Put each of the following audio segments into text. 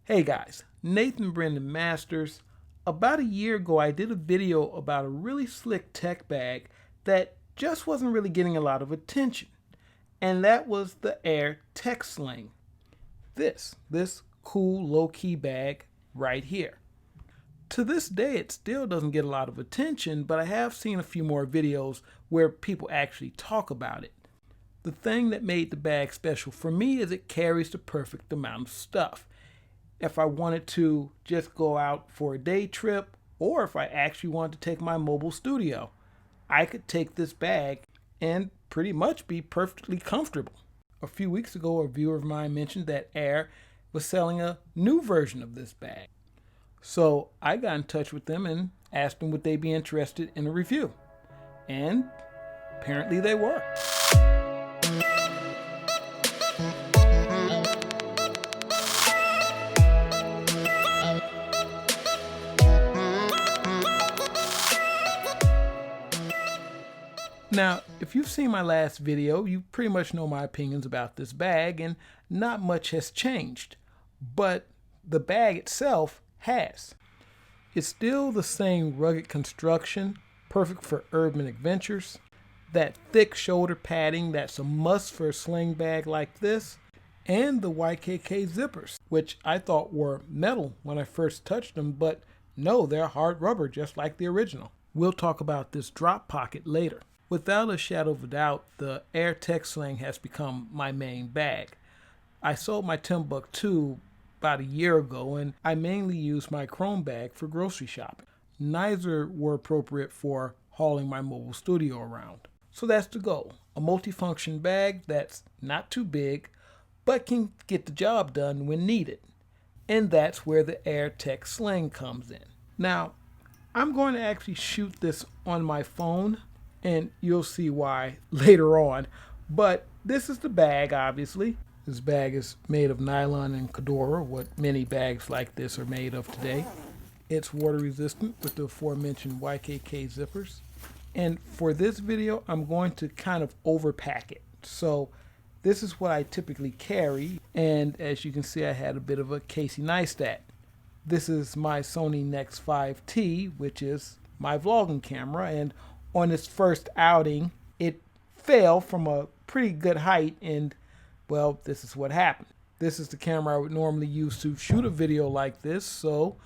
Hey guys, Nathan Brendan Masters. About a year ago I did a video about a really slick tech bag that just wasn't really getting a lot of attention. And that was the AER Tech Sling. This cool low-key bag right here. To this day it still doesn't get a lot of attention, but I have seen a few more videos where people actually talk about it. The thing that made the bag special for me is it carries the perfect amount of stuff. If I wanted to just go out for a day trip, or if I actually wanted to take my mobile studio, I could take this bag and pretty much be perfectly comfortable. A few weeks ago, a viewer of mine mentioned that AER was selling a new version of this bag. So I got in touch with them and asked them would they be interested in a review. And apparently they were. Now, if you've seen my last video, you pretty much know my opinions about this bag, and not much has changed. But the bag itself has. It's still the same rugged construction, perfect for urban adventures. That thick shoulder padding that's a must for a sling bag like this. And the YKK zippers, which I thought were metal when I first touched them, but no, they're hard rubber just like the original. We'll talk about this drop pocket later. Without a shadow of a doubt, the AER Tech Sling has become my main bag. I sold my Timbuktu about a year ago, and I mainly use my Chrome bag for grocery shopping. Neither were appropriate for hauling my mobile studio around. So that's the goal, a multifunction bag that's not too big, but can get the job done when needed. And that's where the AER Tech Sling comes in. Now, I'm going to actually shoot this on my phone, and you'll see why later on. But this is the bag, obviously. This bag is made of nylon and Cordura, what many bags like this are made of today. It's water resistant with the aforementioned YKK zippers. And for this video, I'm going to kind of overpack it. So this is what I typically carry. And as you can see, I had a bit of a Casey Neistat. This is my Sony Nex 5T, which is my vlogging camera. And on its first outing, it fell from a pretty good height, and well, this is what happened. This is the camera I would normally use to shoot a video like this, so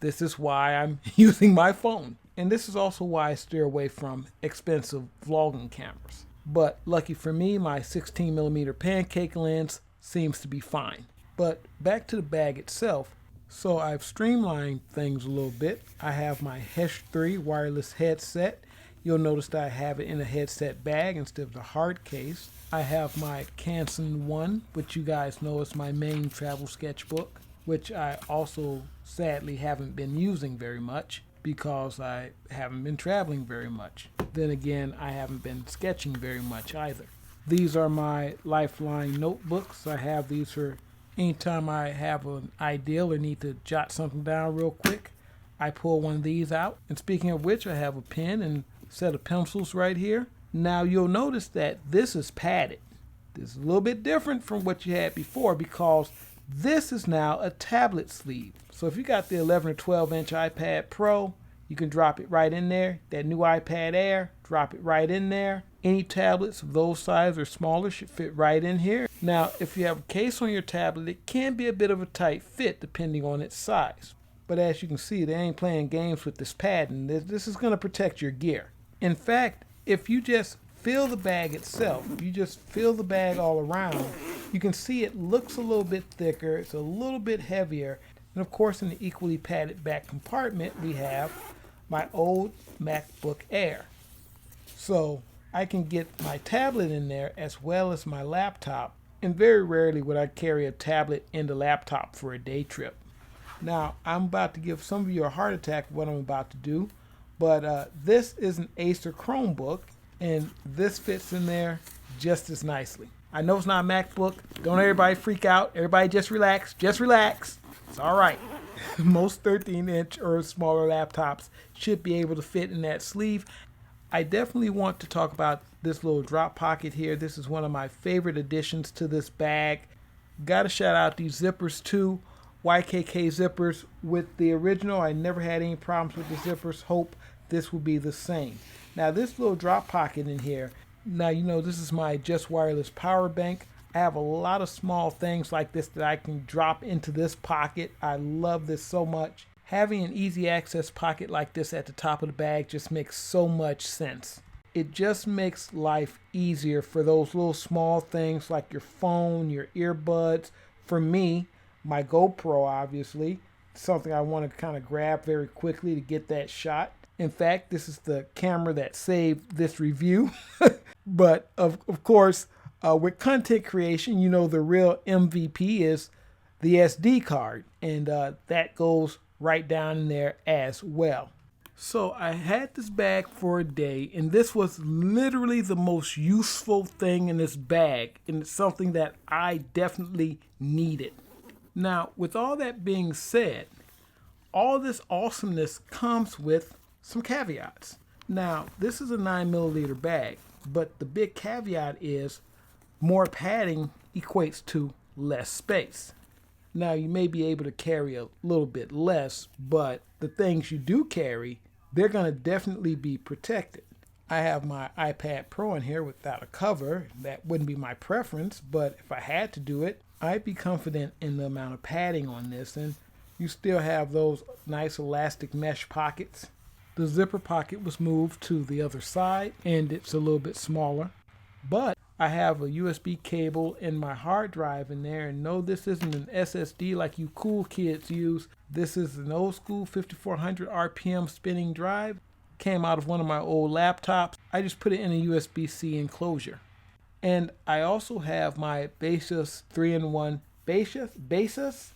this is why I'm using my phone. And this is also why I steer away from expensive vlogging cameras. But lucky for me, my 16mm pancake lens seems to be fine. But back to the bag itself. So I've streamlined things a little bit. I have my Hesh 3 wireless headset. You'll notice that I have it in a headset bag instead of the hard case. I have my Canson 1, which you guys know is my main travel sketchbook, which I also sadly haven't been using very much because I haven't been traveling very much. Then again, I haven't been sketching very much either. These are my Lifeline Notebooks. I have these for anytime I have an idea or need to jot something down real quick. I pull one of these out. And speaking of which, I have a pen and set of pencils right here. Now you'll notice that this is padded. This is a little bit different from what you had before because this is now a tablet sleeve. So if you got the 11 or 12 inch iPad Pro, you can drop it right in there. That new iPad Air, drop it right in there. Any tablets of those size or smaller should fit right in here. Now if you have a case on your tablet, it can be a bit of a tight fit depending on its size. But as you can see, they ain't playing games with this padding. This is going to protect your gear. In fact, if you just feel the bag itself, you just feel the bag all around, you can see it looks a little bit thicker, it's a little bit heavier. And of course, in the equally padded back compartment, we have my old MacBook Air. So I can get my tablet in there as well as my laptop. And very rarely would I carry a tablet and a laptop for a day trip. Now, I'm about to give some of you a heart attack with what I'm about to do. But this is an Acer Chromebook, and this fits in there just as nicely. I know it's not a MacBook. Don't everybody freak out. Everybody just relax. Just relax. It's all right. Most 13-inch or smaller laptops should be able to fit in that sleeve. I definitely want to talk about this little drop pocket here. This is one of my favorite additions to this bag. Got to shout out these zippers too. YKK zippers with the original. I never had any problems with the zippers. Hope this will be the same. Now this little drop pocket in here, now you know this is my Just Wireless power bank. I have a lot of small things like this that I can drop into this pocket. I love this so much. Having an easy access pocket like this at the top of the bag just makes so much sense. It just makes life easier for those little small things like your phone, your earbuds. For me, my GoPro, obviously, something I want to kind of grab very quickly to get that shot. In fact, this is the camera that saved this review. But of course, with content creation, you know, the real MVP is the SD card. And that goes right down in there as well. So I had this bag for a day, and this was literally the most useful thing in this bag. And it's something that I definitely needed. Now, with all that being said, all this awesomeness comes with some caveats. Now, this is a 9mm bag, but the big caveat is more padding equates to less space. Now, you may be able to carry a little bit less, but the things you do carry, they're going to definitely be protected. I have my iPad Pro in here without a cover. That wouldn't be my preference, but if I had to do it, I'd be confident in the amount of padding on this. And you still have those nice elastic mesh pockets. The zipper pocket was moved to the other side, and it's a little bit smaller. But I have a USB cable and my hard drive in there, and no, this isn't an SSD like you cool kids use. This is an old school 5400 RPM spinning drive. Came out of one of my old laptops. I just put it in a USB-C enclosure. And I also have my Basis 3-in-1 Basis,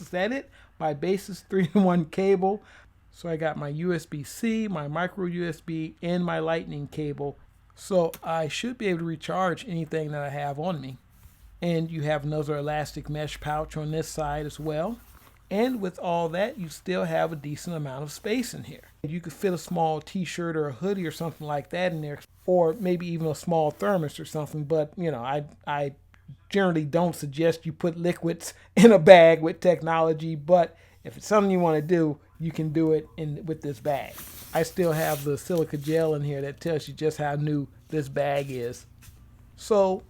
is that it? My Basis 3-in-1 cable. So I got my USB-C, my micro USB, and my lightning cable. So I should be able to recharge anything that I have on me. And you have another elastic mesh pouch on this side as well. And with all that, you still have a decent amount of space in here. You could fit a small t-shirt or a hoodie or something like that in there, or maybe even a small thermos or something. But, you know, I generally don't suggest you put liquids in a bag with technology, but if it's something you want to do, you can do it with this bag. I still have the silica gel in here that tells you just how new this bag is. So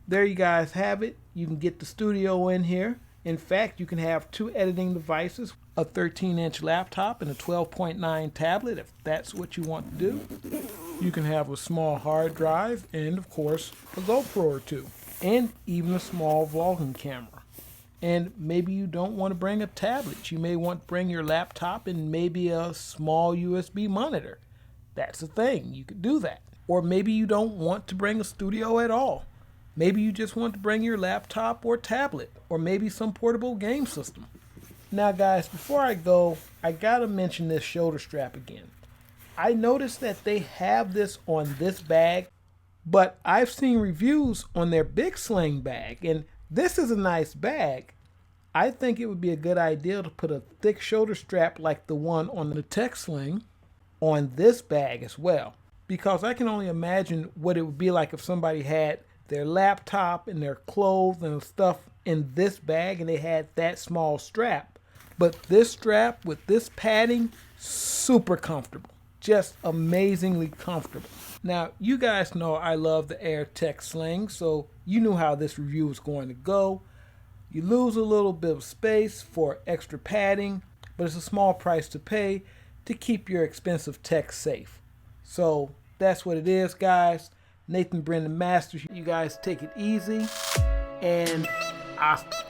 there you guys have it. You can get the studio in here. In fact, you can have two editing devices, a 13-inch laptop and a 12.9 tablet if that's what you want to do. You can have a small hard drive and, of course, a GoPro or two, and even a small vlogging camera. And maybe you don't want to bring a tablet. You may want to bring your laptop and maybe a small USB monitor. That's a thing. You could do that. Or maybe you don't want to bring a studio at all. Maybe you just want to bring your laptop or tablet, or maybe some portable game system. Now guys, before I go, I gotta mention this shoulder strap again. I noticed that they have this on this bag, but I've seen reviews on their big sling bag, and this is a nice bag. I think it would be a good idea to put a thick shoulder strap like the one on the Tech Sling on this bag as well, because I can only imagine what it would be like if somebody had their laptop and their clothes and stuff in this bag and they had that small strap. But this strap with this padding, super comfortable. Just amazingly comfortable. Now, you guys know I love the AER Tech Sling, so you knew how this review was going to go. You lose a little bit of space for extra padding, but it's a small price to pay to keep your expensive tech safe. So that's what it is, guys. Nathan Brendan Masters, you guys take it easy, and hasta